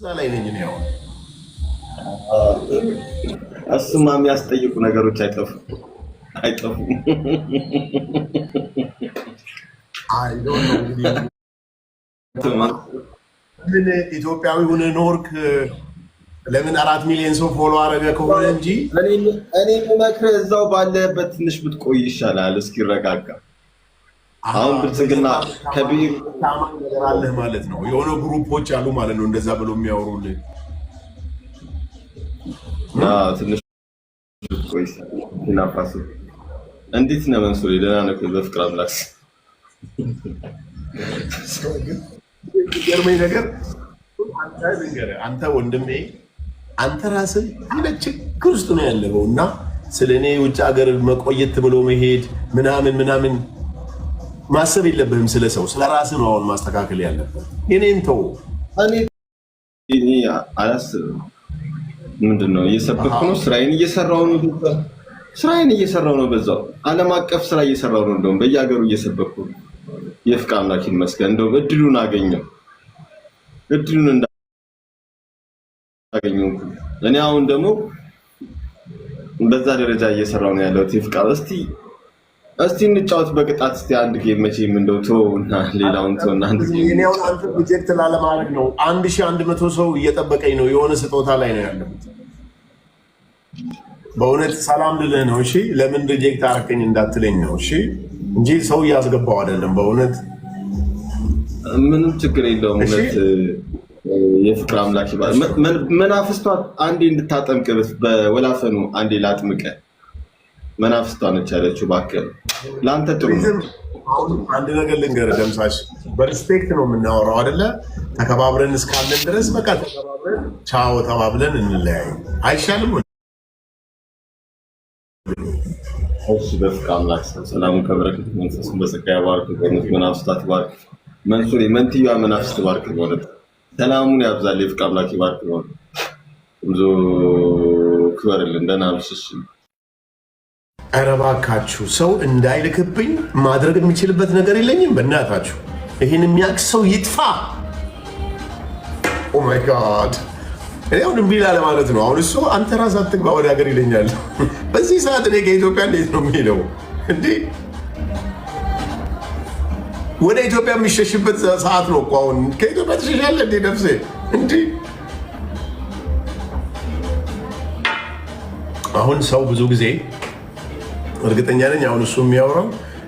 ላይ ነኝ ነው እሱማ የሚያስጠይቁ ነገሮች አይጠፉም። አይ ዶንት ኖ እንግዲህ ምን ኢትዮጵያዊ ሆነ ኖርክ ለምን 4 ሚሊዮን ሰው ፎሎ አረገ ከሆነ እንጂ እኔ መክረህ እዛው ባለበት ትንሽ ብትቆይ ይሻላል እስኪረጋጋ። አሁን ብልጽግና ከቢር ታማኝ ነገር አለ ማለት ነው። የሆነ ግሩፖች አሉ ማለት ነው እንደዛ ብሎ የሚያወሩልህ። ትንሽ ብትቆይ ይናፋስ። እንዴት ነው መንሱር? ደህና ነህ? በፍቅር አምላክ ገርመኝ ነገር አንተ ወንድሜ አንተ ራስህ ችግር ውስጥ ነው ያለው እና ስለኔ ውጭ ሀገር መቆየት ብሎ መሄድ ምናምን ማሰብ የለብህም። ስለ ሰው ስለ ራስህ ነው አሁን ማስተካከል ያለብህ። የኔን ተው። እኔ አላስብም። ምንድነው እየሰበኩ ነው? ስራዬን እየሰራው ነው። በዛው ዓለም አቀፍ ስራ እየሰራው ነው። እንደውም በየሀገሩ እየሰበኩ የፍቅር አምላክ ይመስገን። እንደውም እድሉን አገኘው። እኔ አሁን ደግሞ በዛ ደረጃ እየሰራው ነው ያለው። የፍቅር እስቲ እንጫወት በቅጣት እስቲ አንድ ጌም መቼም እንደው ተውና ሌላውን ተውና አንድ ጌም እኔው አንተ ፕሮጀክት ላለማድረግ ነው። 1100 ሰው እየጠበቀኝ ነው። የሆነ ስጦታ ላይ ነው ያለሁት። በእውነት ሰላም ልልህ ነው። እሺ ለምን ሪጀክት አደረከኝ እንዳትለኝ ነው። እሺ እንጂ ሰው እያስገባው አይደለም። በእውነት ምንም ችግር የለውም። እውነት የፍቅር አምላክ ይባል። መናፍስቷ አንዴ እንድታጠምቅ በወላፈኑ አንዴ ላጥምቀ መናፍስቷ ነች ያለችው። እባክህ ለአንተ ጥሩ ነው። አንድ ነገር ልንገርህ ደምሳሽ፣ በሪስፔክት ነው የምናወራው አይደለ? ተከባብረን እስካለን ድረስ በቃ ተከባብረን ቻው ተባብለን እንለያይ አይሻልም? እሺ በፍቅር አምላክ ሰላሙን ከበረከት መንፈሱን በጸጋ ያባርክ። በእውነት መናፍስቷ ትባርክ። መንሱር መንትዮዋ መናፍስት ትባርክ። በእውነት ሰላሙን ያብዛል። የፍቅር አምላክ ይባርክ። በእውነት ብዙ ክበርልን። ደህና አምሽሽ። ኧረ እባካችሁ ሰው እንዳይልክብኝ ማድረግ የሚችልበት ነገር የለኝም። በእናታችሁ ይህን የሚያውቅ ሰው ይጥፋ። ኦ ማይ ጋድ እኔ አሁን እምቢ ላለ ማለት ነው። አሁን እሱ አንተ ራስህ አትግባ ወደ ሀገር ይለኛል። በዚህ ሰዓት እኔ ከኢትዮጵያ እንዴት ነው የሚሄደው እንዴ? ወደ ኢትዮጵያ የሚሸሽበት ሰዓት ነው እኮ አሁን። ከኢትዮጵያ ትሸሻለህ እንዴ ነፍሴ? እንዴ አሁን ሰው ብዙ ጊዜ እርግጠኛ ነኝ አሁን እሱ የሚያወራው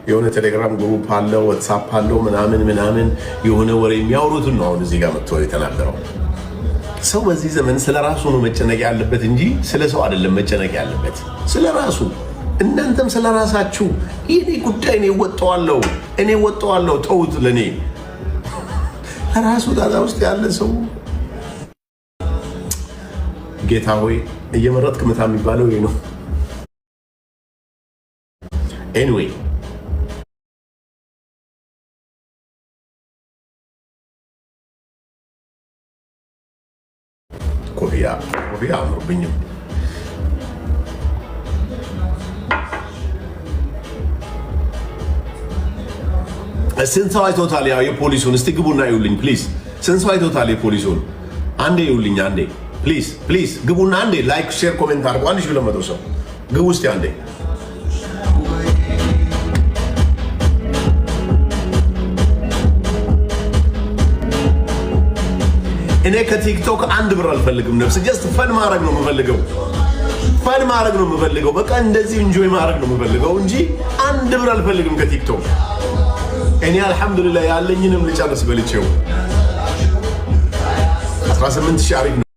የሆነ ቴሌግራም ግሩፕ አለው፣ ዋትሳፕ አለው ምናምን የሆነ ወሬ የሚያወሩትን ነው አሁን እዚህ ጋር መጥቶ የተናገረው። ሰው በዚህ ዘመን ስለ ራሱ ነው መጨነቅ ያለበት እንጂ ስለ ሰው አይደለም መጨነቅ ያለበት፣ ስለ ራሱ። እናንተም ስለ ራሳችሁ ይሄ ጉዳይ እኔ ወጣዋለሁ ተውት። ለኔ ራሱ ዳዳ ውስጥ ያለ ሰው ጌታ ሆይ እየመረጥክ ምታ የሚባለው ይሄ ነው። ኤኒዌይ ኮሪያ አምሮብኝም። ስንት ሰው አይቶታል? ያው የፖሊሱን እስቲ ግቡና ይውልኝ ፕሊዝ። ስንት ሰው አይቶታል የፖሊሱን? አንዴ ይውልኝ አንዴ ፕሊዝ ግቡና አንዴ ላይክ፣ ሼር፣ ኮሜንት አድርጉ። 1200 ሰው ግቡ እስቲ አንዴ። እኔ ከቲክቶክ 1 ብር አልፈልግም። ነፍስ ጀስት ፈን ማድረግ ነው የምፈልገው። በቃ እንደዚህ ኢንጆይ ማድረግ ነው የምፈልገው እንጂ 1 ብር አልፈልግም ከቲክቶክ። እኔ አልሐምዱሊላህ ያለኝንም ልጨርስ በልቼው 18000 አሪፍ ነው።